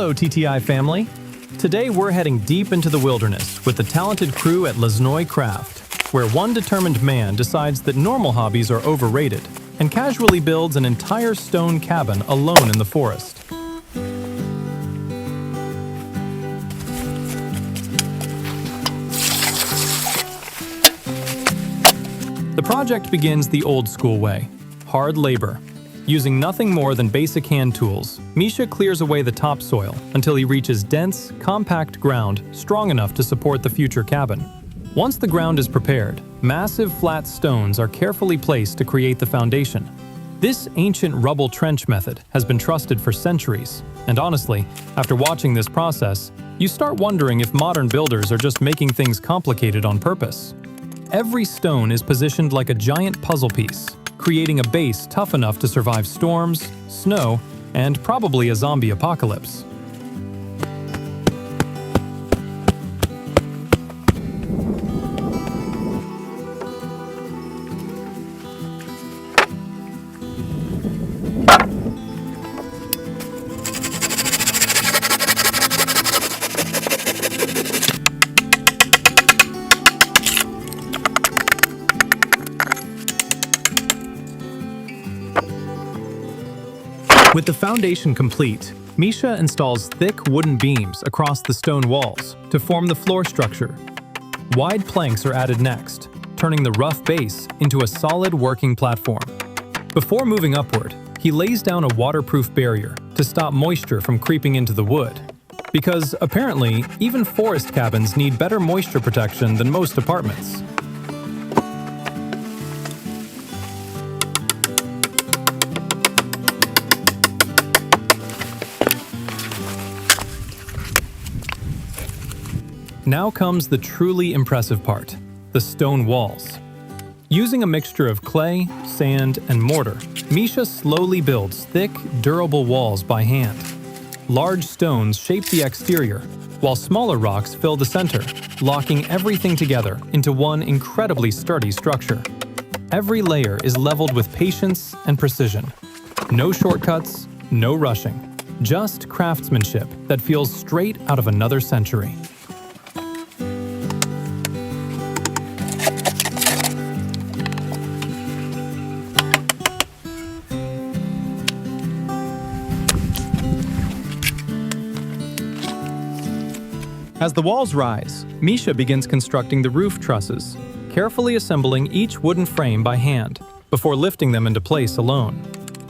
Hello, TTI family. Today we're heading deep into the wilderness with the talented crew at Lesnoy Craft, where one determined man decides that normal hobbies are overrated and casually builds an entire stone cabin alone in the forest. The project begins the old-school way, hard labor. Using nothing more than basic hand tools, Misha clears away the topsoil until he reaches dense, compact ground strong enough to support the future cabin. Once the ground is prepared, massive flat stones are carefully placed to create the foundation. This ancient rubble trench method has been trusted for centuries, and honestly, after watching this process, you start wondering if modern builders are just making things complicated on purpose. Every stone is positioned like a giant puzzle piece, creating a base tough enough to survive storms, snow, and probably a zombie apocalypse. With the foundation complete, Misha installs thick wooden beams across the stone walls to form the floor structure. Wide planks are added next, turning the rough base into a solid working platform. Before moving upward, he lays down a waterproof barrier to stop moisture from creeping into the wood. Because apparently, even forest cabins need better moisture protection than most apartments. Now comes the truly impressive part, the stone walls. Using a mixture of clay, sand, and mortar, Misha slowly builds thick, durable walls by hand. Large stones shape the exterior, while smaller rocks fill the center, locking everything together into one incredibly sturdy structure. Every layer is leveled with patience and precision. No shortcuts, no rushing, just craftsmanship that feels straight out of another century. As the walls rise, Misha begins constructing the roof trusses, carefully assembling each wooden frame by hand before lifting them into place alone.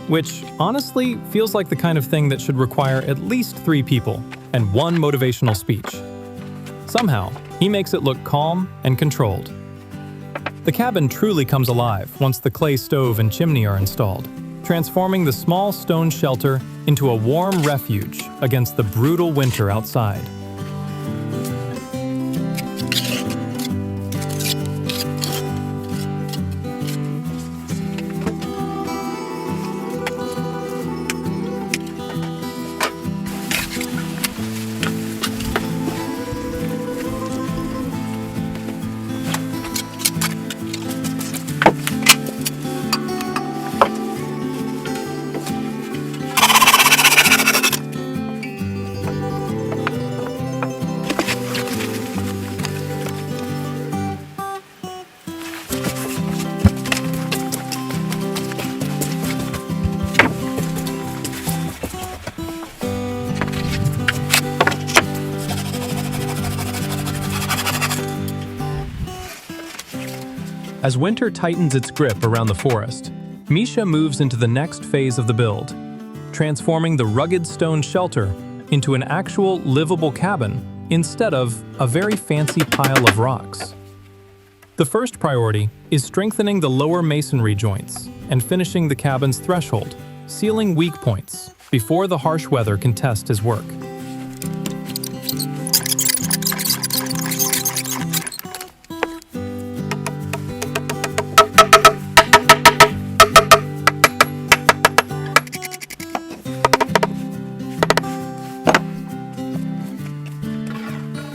Which, honestly, feels like the kind of thing that should require at least 3 people and 1 motivational speech. Somehow, he makes it look calm and controlled. The cabin truly comes alive once the clay stove and chimney are installed, transforming the small stone shelter into a warm refuge against the brutal winter outside. As winter tightens its grip around the forest, Misha moves into the next phase of the build, transforming the rugged stone shelter into an actual livable cabin instead of a very fancy pile of rocks. The first priority is strengthening the lower masonry joints and finishing the cabin's threshold, sealing weak points before the harsh weather can test his work.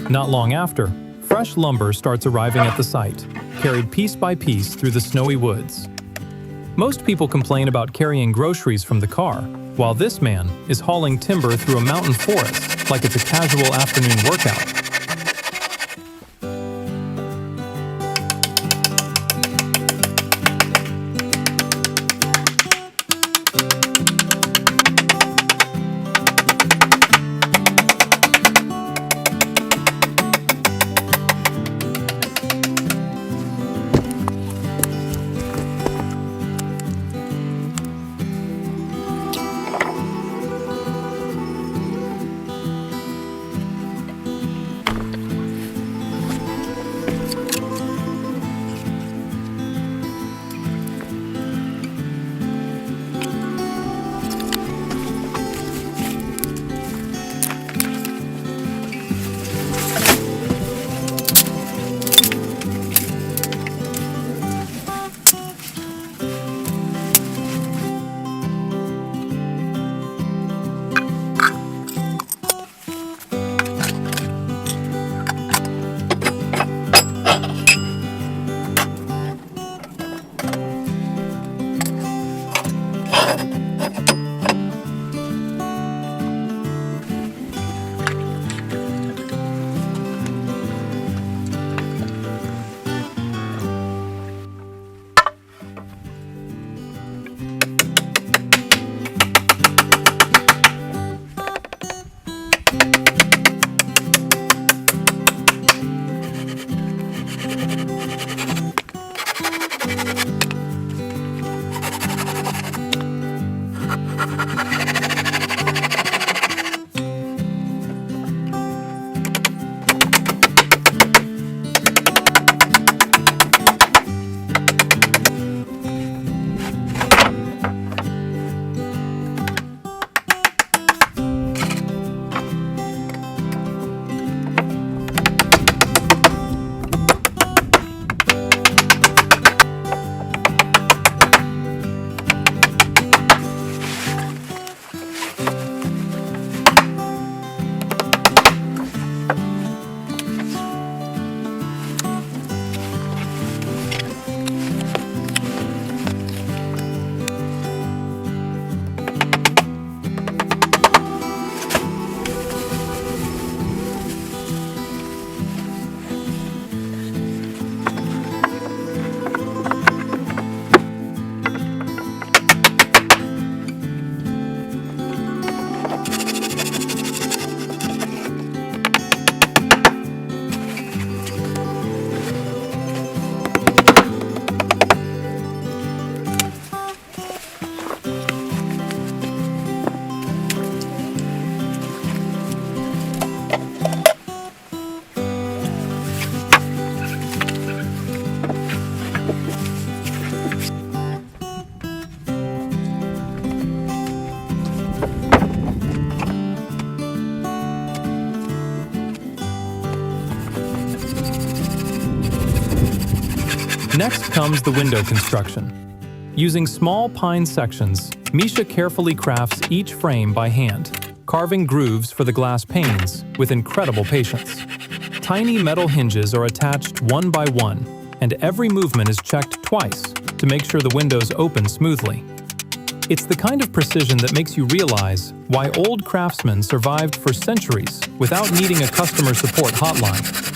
Not long after, fresh lumber starts arriving at the site, carried piece by piece through the snowy woods. Most people complain about carrying groceries from the car, while this man is hauling timber through a mountain forest like it's a casual afternoon workout. Next comes the window construction. Using small pine sections, Misha carefully crafts each frame by hand, carving grooves for the glass panes with incredible patience. Tiny metal hinges are attached one by one, and every movement is checked twice to make sure the windows open smoothly. It's the kind of precision that makes you realize why old craftsmen survived for centuries without needing a customer support hotline.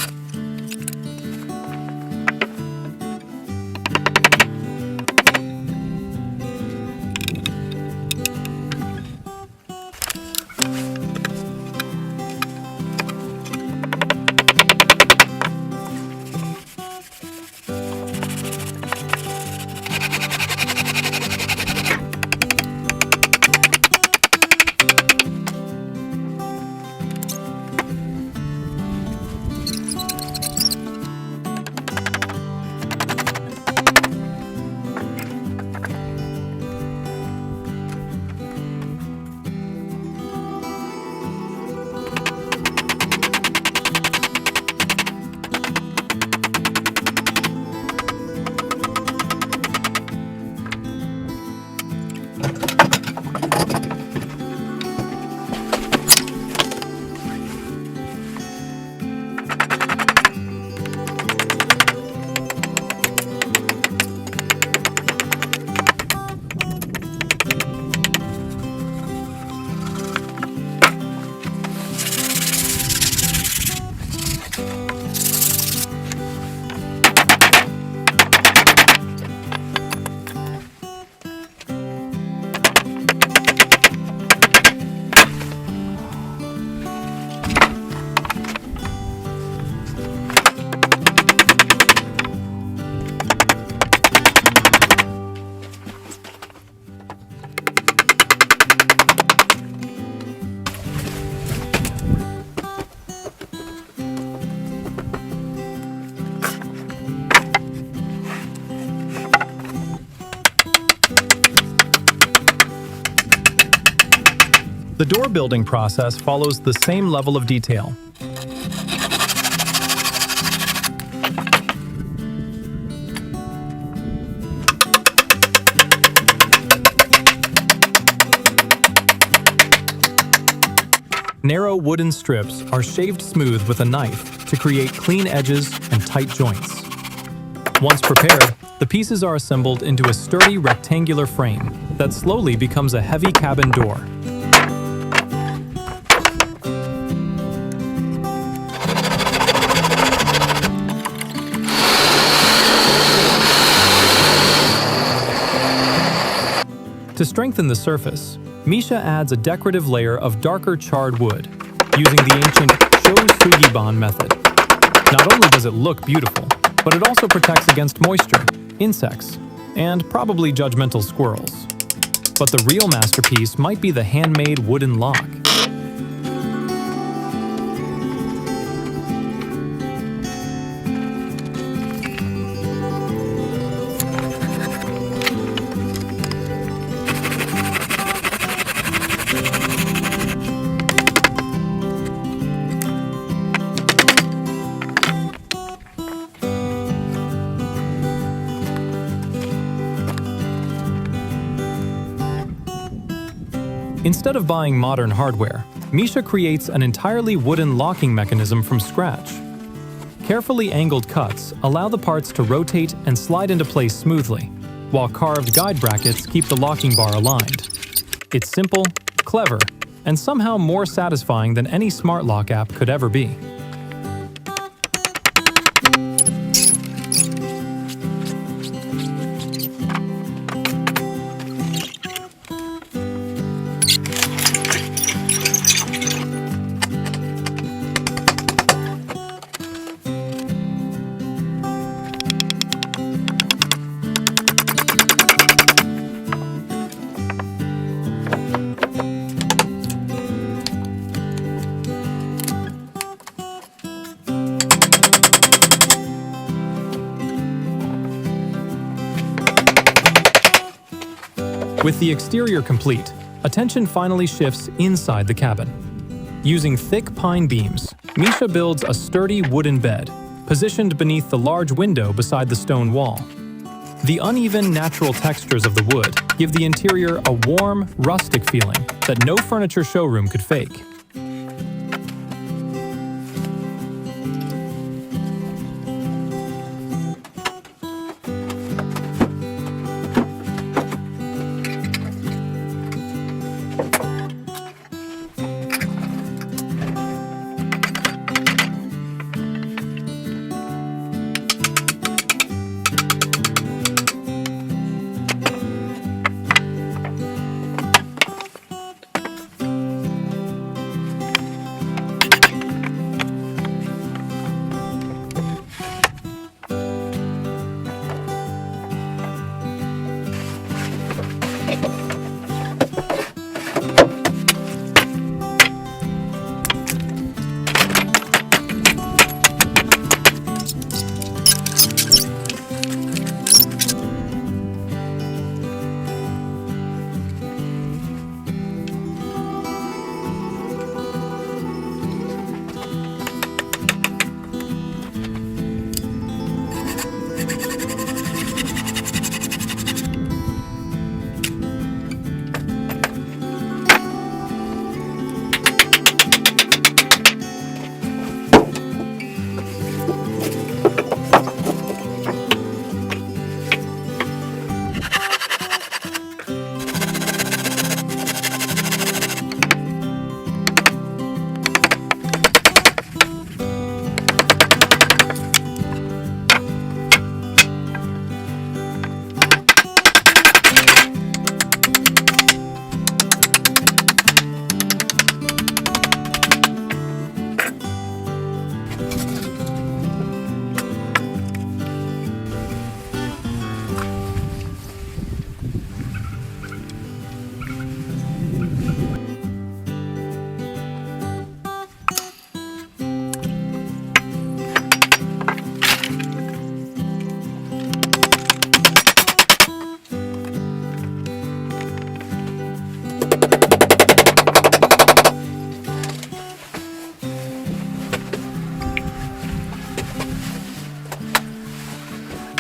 door building process follows the same level of detail. Narrow wooden strips are shaved smooth with a knife to create clean edges and tight joints. Once prepared, the pieces are assembled into a sturdy rectangular frame that slowly becomes a heavy cabin door. To strengthen the surface, Misha adds a decorative layer of darker charred wood, using the ancient Shosugiban method. Not only does it look beautiful, but it also protects against moisture, insects, and probably judgmental squirrels. But the real masterpiece might be the handmade wooden lock. Instead of buying modern hardware, Misha creates an entirely wooden locking mechanism from scratch. Carefully angled cuts allow the parts to rotate and slide into place smoothly, while carved guide brackets keep the locking bar aligned. It's simple, clever, and somehow more satisfying than any smart lock app could ever be. With the exterior complete, attention finally shifts inside the cabin. Using thick pine beams, Misha builds a sturdy wooden bed, positioned beneath the large window beside the stone wall. The uneven, natural textures of the wood give the interior a warm, rustic feeling that no furniture showroom could fake.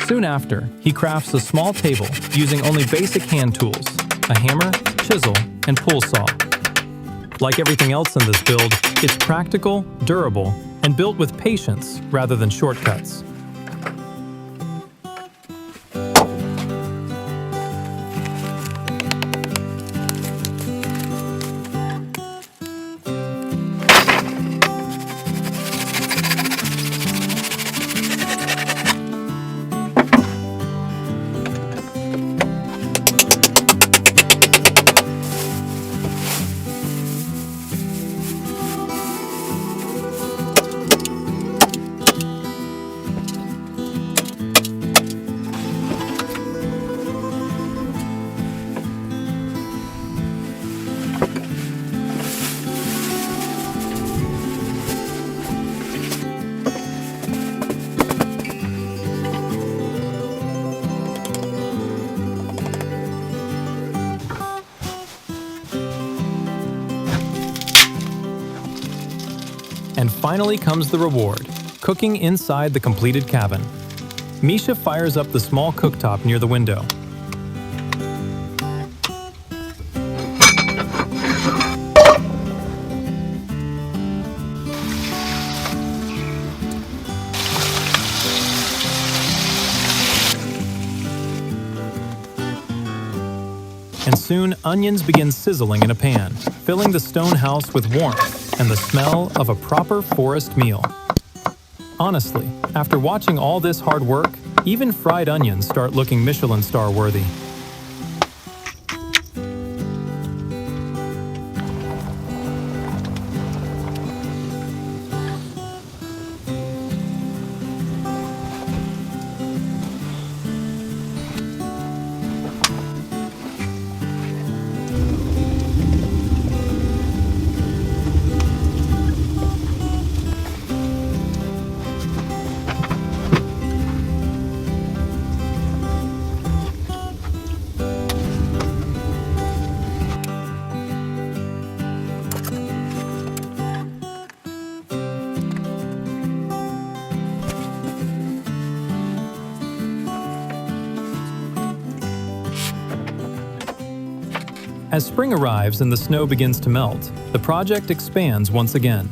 Soon after, he crafts a small table using only basic hand tools, a hammer, chisel, and pull saw. Like everything else in this build, it's practical, durable, and built with patience rather than shortcuts. And finally comes the reward, cooking inside the completed cabin. Misha fires up the small cooktop near the window. And soon, onions begin sizzling in a pan, filling the stone house with warmth and the smell of a proper forest meal. Honestly, after watching all this hard work, even fried onions start looking Michelin star worthy. As spring arrives and the snow begins to melt, the project expands once again.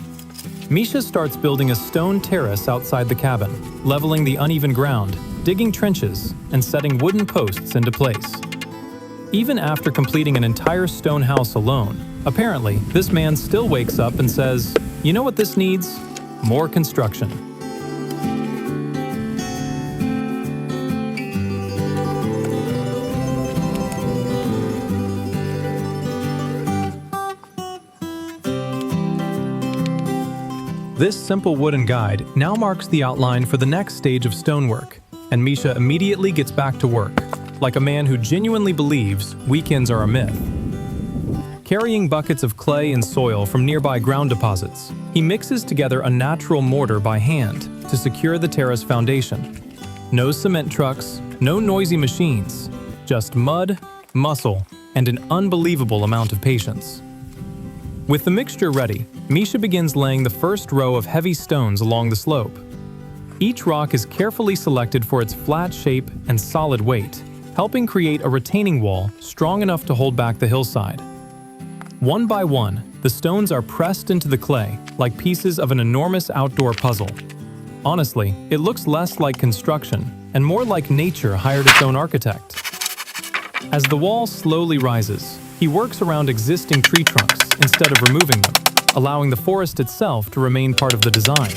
Misha starts building a stone terrace outside the cabin, leveling the uneven ground, digging trenches, and setting wooden posts into place. Even after completing an entire stone house alone, apparently this man still wakes up and says, "You know what this needs? More construction." This simple wooden guide now marks the outline for the next stage of stonework, and Misha immediately gets back to work, like a man who genuinely believes weekends are a myth. Carrying buckets of clay and soil from nearby ground deposits, he mixes together a natural mortar by hand to secure the terrace foundation. No cement trucks, no noisy machines, just mud, muscle, and an unbelievable amount of patience. With the mixture ready, Misha begins laying the first row of heavy stones along the slope. Each rock is carefully selected for its flat shape and solid weight, helping create a retaining wall strong enough to hold back the hillside. One by one, the stones are pressed into the clay like pieces of an enormous outdoor puzzle. Honestly, it looks less like construction and more like nature hired its own architect. As the wall slowly rises, he works around existing tree trunks instead of removing them, allowing the forest itself to remain part of the design.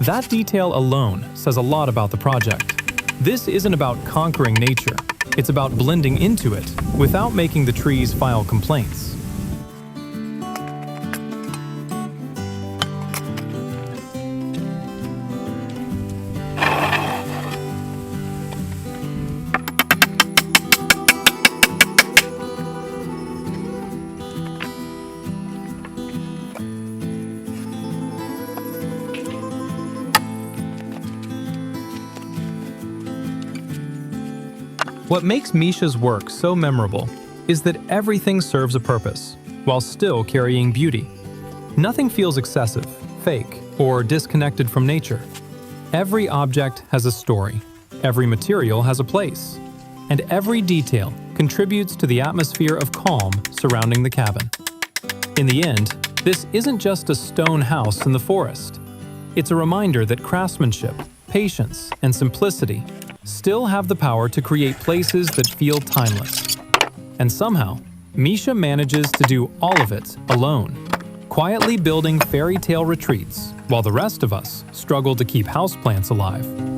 That detail alone says a lot about the project. This isn't about conquering nature, it's about blending into it without making the trees file complaints. What makes Misha's work so memorable is that everything serves a purpose, while still carrying beauty. Nothing feels excessive, fake, or disconnected from nature. Every object has a story, Every material has a place, and every detail contributes to the atmosphere of calm surrounding the cabin. In the end, this isn't just a stone house in the forest. It's a reminder that craftsmanship, patience, and simplicity still have the power to create places that feel timeless. And somehow, Misha manages to do all of it alone, quietly building fairy tale retreats while the rest of us struggle to keep houseplants alive.